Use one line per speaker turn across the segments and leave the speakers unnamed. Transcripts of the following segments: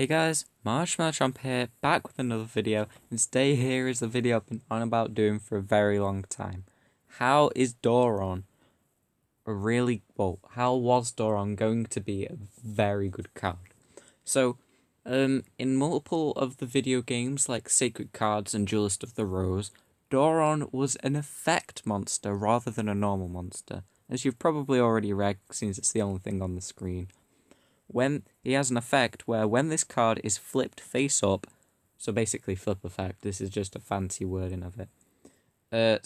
Hey guys, Marshmallow here, back with another video, and today here is the video I've been on about doing for a very long time. How is Doron how was Doron going to be a very good card? So, in multiple of the video games like Sacred Cards and Duelist of the Rose, Doron was an effect monster rather than a normal monster, as you've probably already read since it's the only thing on the screen. When he has an effect where when this card is flipped face up, so basically flip effect, this is just a fancy wording of it,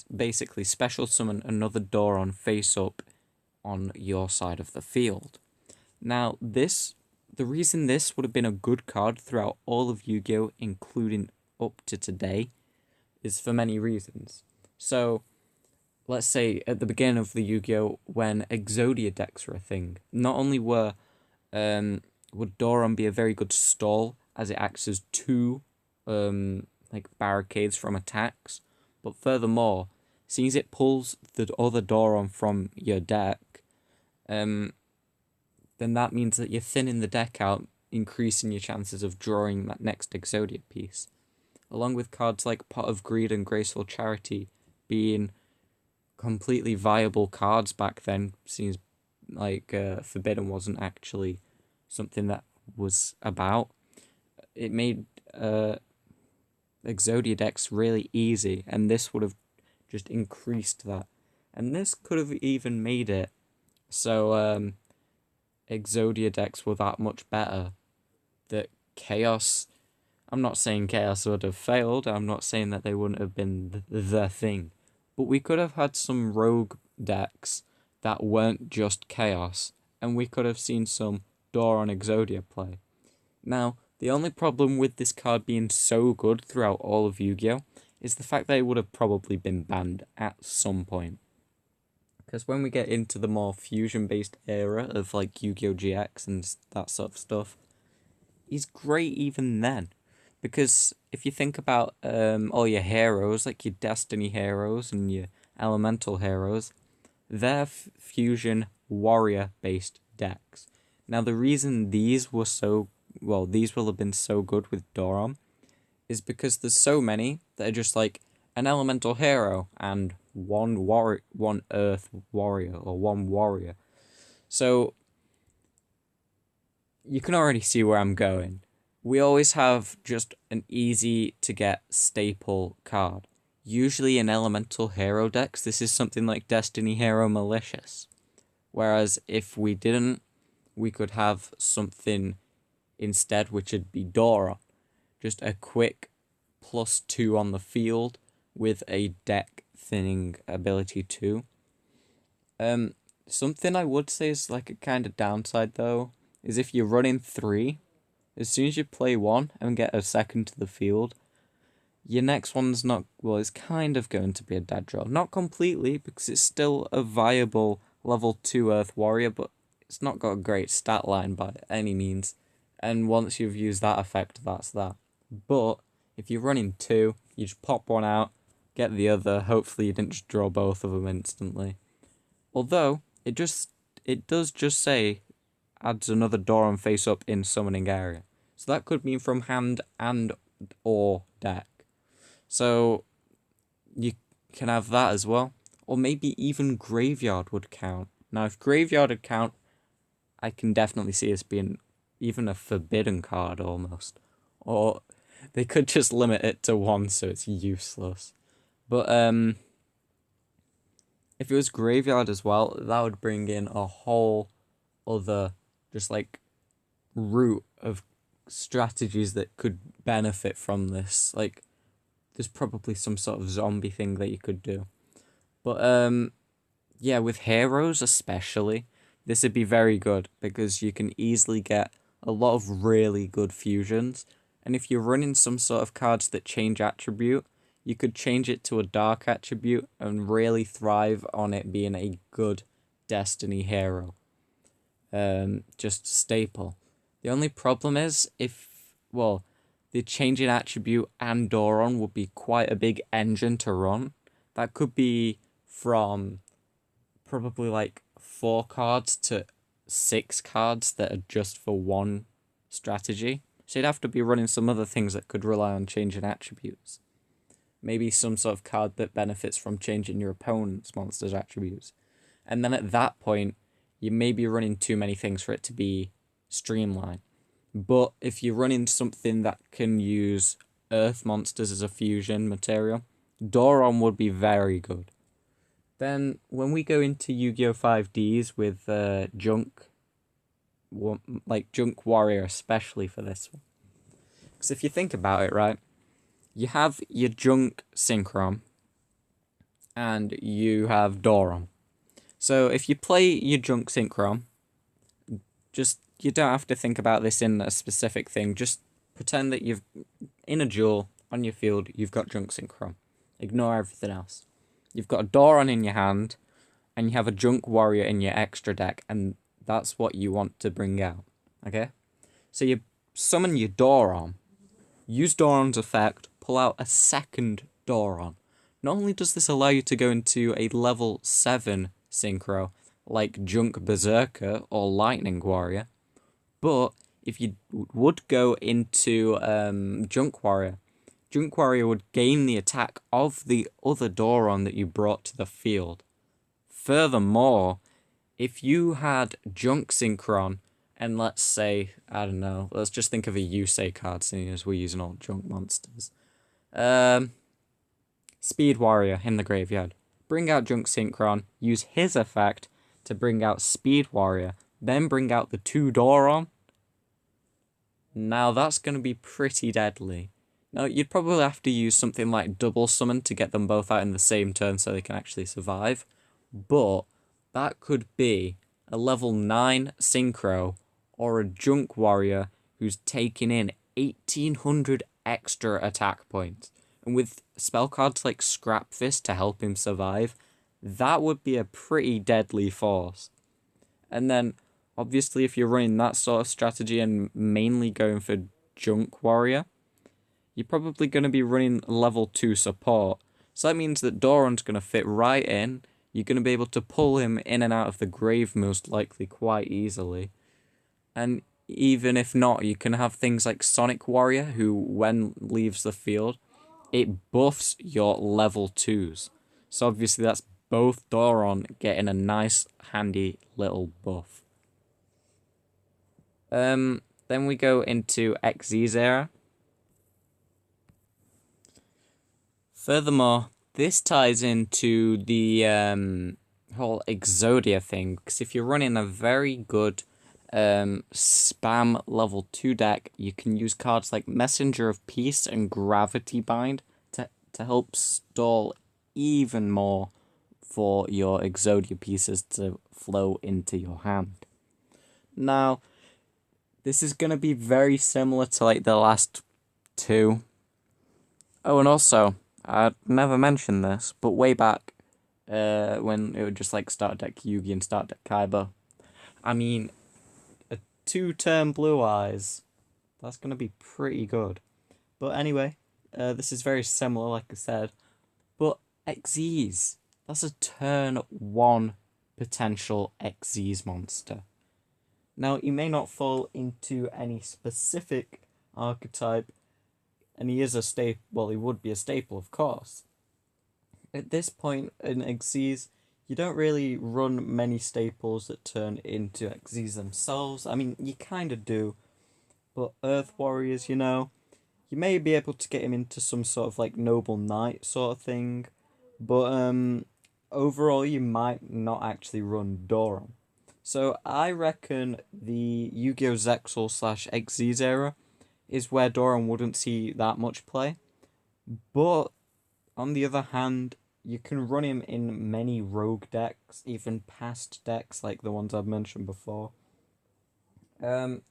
basically special summon another Doron face up on your side of the field. Now the reason this would have been a good card throughout all of Yu-Gi-Oh, including up to today, is for many reasons. So, let's say at the beginning of the Yu-Gi-Oh, when Exodia decks were a thing, not only would Doron be a very good stall, as it acts as two barricades from attacks, but furthermore, since it pulls the other Doron from your deck, then that means that you're thinning the deck out, increasing your chances of drawing that next Exodia piece. Along with cards like Pot of Greed and Graceful Charity being completely viable cards back then, seems like Forbidden wasn't actually something that was about. It made Exodia decks really easy, and this would have just increased that. And this could have even made it so Exodia decks were that much better that Chaos... I'm not saying Chaos would have failed, I'm not saying that they wouldn't have been the thing, but we could have had some rogue decks that weren't just Chaos, and we could have seen some Doron Exodia play. Now, the only problem with this card being so good throughout all of Yu-Gi-Oh! Is the fact that it would have probably been banned at some point. Because when we get into the more fusion-based era of like Yu-Gi-Oh! GX and that sort of stuff, he's great even then. Because if you think about all your heroes, like your Destiny heroes and your Elemental heroes, they're fusion warrior-based decks. Now, the reason these will have been so good with Doron is because there's so many that are just like an Elemental hero and one Earth warrior or one warrior. So you can already see where I'm going. We always have just an easy to get staple card. Usually in Elemental hero decks, this is something like Destiny Hero Malicious. Whereas if we didn't, we could have something instead which would be Doron. Just a quick +2 on the field with a deck thinning ability too. Something I would say is like a kind of downside though, is if you're running 3, as soon as you play 1 and get a second to the field, your next one's it's kind of going to be a dead draw. Not completely, because it's still a viable level 2 Earth Warrior, but it's not got a great stat line by any means. And once you've used that effect, that's that. But if you're running 2, you just pop one out, get the other. Hopefully you didn't just draw both of them instantly. Although, it does just say adds another Doron face up in summoning area. So that could mean from hand and or deck. So you can have that as well. Or maybe even Graveyard would count. Now if Graveyard would count, I can definitely see this being even a forbidden card almost. Or they could just limit it to 1 so it's useless. But if it was Graveyard as well, that would bring in a whole other just like route of strategies that could benefit from this. Like there's probably some sort of zombie thing that you could do. But yeah, with heroes especially, this would be very good because you can easily get a lot of really good fusions. And if you're running some sort of cards that change attribute, you could change it to a dark attribute and really thrive on it being a good Destiny hero. Just staple. The only problem is the changing attribute and Doron would be quite a big engine to run. That could be from probably like 4 cards to 6 cards that are just for one strategy. So you'd have to be running some other things that could rely on changing attributes. Maybe some sort of card that benefits from changing your opponent's monster's attributes. And then at that point, you may be running too many things for it to be streamlined. But if you're running something that can use earth monsters as a fusion material, Doron would be very good. Then when we go into Yu-Gi-Oh! 5Ds with Junk Warrior especially for this one. Because if you think about it, right, you have your Junk Synchron and you have Doron. So if you play your Junk Synchron, you don't have to think about this in a specific thing. Just pretend that you've, in a duel, on your field, you've got Junk Synchron. Ignore everything else. You've got a Doron in your hand, and you have a Junk Warrior in your extra deck, and that's what you want to bring out. Okay? So you summon your Doron, use Doron's effect, pull out a second Doron. Not only does this allow you to go into a level 7 synchro, like Junk Berserker or Lightning Warrior, but if you would go into Junk Warrior would gain the attack of the other Doron that you brought to the field. Furthermore, if you had Junk Synchron, and let's say, I don't know, let's just think of a Yusei card, seeing as we're using all Junk monsters. Speed Warrior in the graveyard. Bring out Junk Synchron, use his effect to bring out Speed Warrior, then bring out the 2 Doron. Now that's going to be pretty deadly. Now you'd probably have to use something like Double Summon to get them both out in the same turn so they can actually survive. But that could be a level 9 Synchro or a Junk Warrior who's taking in 1800 extra attack points. And with spell cards like Scrap Fist to help him survive, that would be a pretty deadly force. And then, obviously, if you're running that sort of strategy and mainly going for Junk Warrior, you're probably going to be running level 2 support. So that means that Doron's going to fit right in. You're going to be able to pull him in and out of the grave most likely quite easily. And even if not, you can have things like Sonic Warrior, who when leaves the field, it buffs your level 2s. So obviously that's both Doron getting a nice handy little buff. Then we go into XZ's era. Furthermore, this ties into the whole Exodia thing, because if you're running a very good spam level 2 deck, you can use cards like Messenger of Peace and Gravity Bind to help stall even more for your Exodia pieces to flow into your hand. Now, this is going to be very similar to like the last two. Oh, and also, I never mentioned this, but way back when it would just like start deck Yugi and start deck Kaiba, I mean, a 2-turn Blue Eyes, that's going to be pretty good. But anyway, this is very similar, like I said, but XZs, that's a turn 1 potential XZs monster. Now, he may not fall into any specific archetype, and he is a staple. Well, he would be a staple, of course. At this point in XZs, you don't really run many staples that turn into XZs themselves. I mean, you kind of do, but Earth Warriors, you know, you may be able to get him into some sort of like Noble Knight sort of thing, but overall, you might not actually run Doron. So I reckon the Yu-Gi-Oh! Zexal / XZs era is where Doron wouldn't see that much play. But on the other hand, you can run him in many rogue decks, even past decks like the ones I've mentioned before. And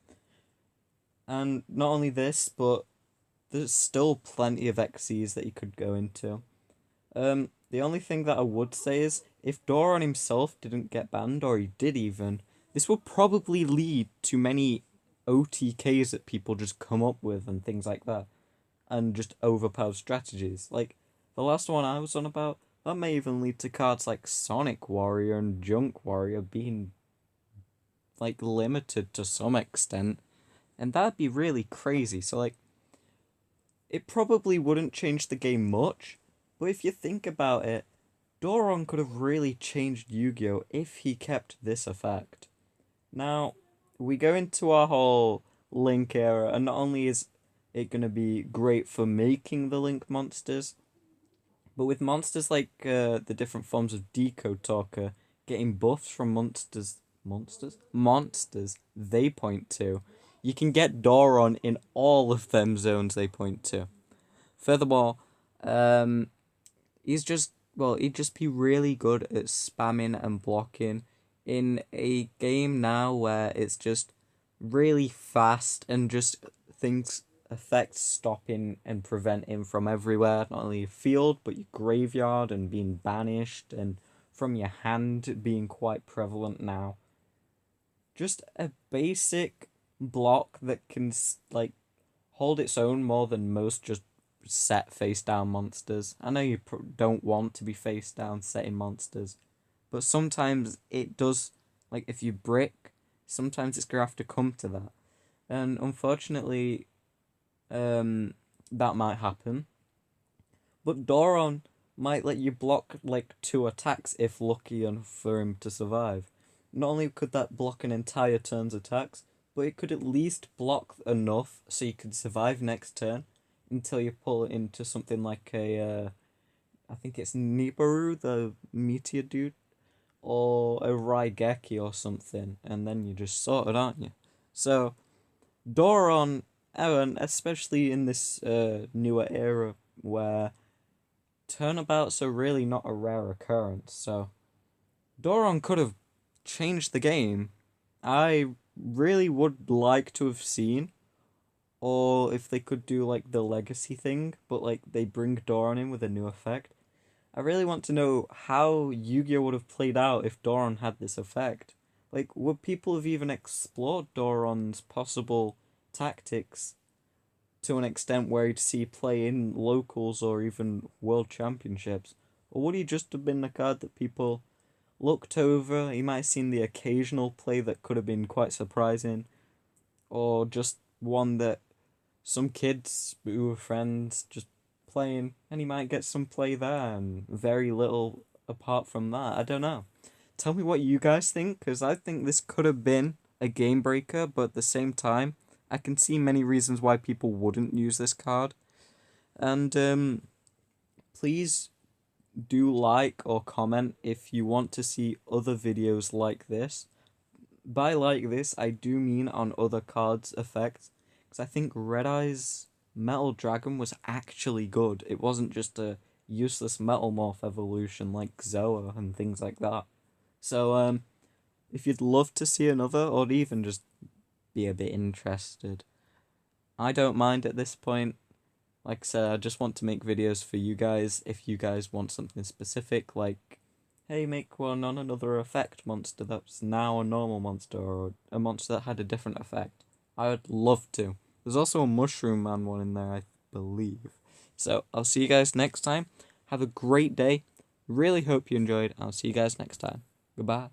not only this, but there's still plenty of XZs that you could go into. The only thing that I would say is, if Doron himself didn't get banned, or he did even, this would probably lead to many OTKs that people just come up with and things like that, and just overpowered strategies. Like, the last one I was on about, that may even lead to cards like Sonic Warrior and Junk Warrior being, like, limited to some extent, And that'd be really crazy. So, like, it probably wouldn't change the game much, but if you think about it, Doron could have really changed Yu-Gi-Oh! If he kept this effect. Now, we go into our whole Link era, and not only is it going to be great for making the Link monsters, but with monsters like the different forms of Decode Talker getting buffs from monsters they point to, you can get Doron in all of them zones they point to. Furthermore, he'd just be really good at spamming and blocking in a game now where it's just really fast and just things effects stopping and preventing from everywhere, not only your field but your graveyard and being banished and from your hand being quite prevalent now. Just a basic block that can like hold its own more than most just set face down monsters. I know you don't want to be face down setting monsters, but sometimes it does. Like if you brick, sometimes it's gonna have to come to that, and unfortunately, that might happen. But Doron might let you block like 2 attacks if lucky enough for him to survive. Not only could that block an entire turn's attacks, but it could at least block enough so you could survive next turn until you pull it into something like a, I think it's Nibiru, the meteor dude, or a Raigeki or something, and then you're just sorted, aren't you? So, Doron, and especially in this newer era where turnabouts are really not a rare occurrence, so Doron could have changed the game. I really would like to have seen, or if they could do like the legacy thing, but like they bring Doron in with a new effect. I really want to know how Yu-Gi-Oh would have played out if Doron had this effect. Like, would people have even explored Doron's possible tactics to an extent where he'd see play in locals or even world championships? Or would he just have been a card that people looked over? He might have seen the occasional play that could have been quite surprising, or just one that some kids who were friends just playing, and he might get some play there, and very little apart from that. I don't know. Tell me what you guys think, because I think this could have been a game breaker, but at the same time, I can see many reasons why people wouldn't use this card. And please do like or comment if you want to see other videos like this. By like this, I do mean on other cards' effects, because I think Red Eye's Metal Dragon was actually good. It wasn't just a useless Metal Morph evolution like Zoa and things like that. So, if you'd love to see another, or even just be a bit interested, I don't mind at this point. Like I said, I just want to make videos for you guys. If you guys want something specific, like, hey, make one on another effect monster that's now a normal monster, or a monster that had a different effect, I would love to. There's also a Mushroom Man one in there, I believe. So, I'll see you guys next time. Have a great day. Really hope you enjoyed. I'll see you guys next time. Goodbye.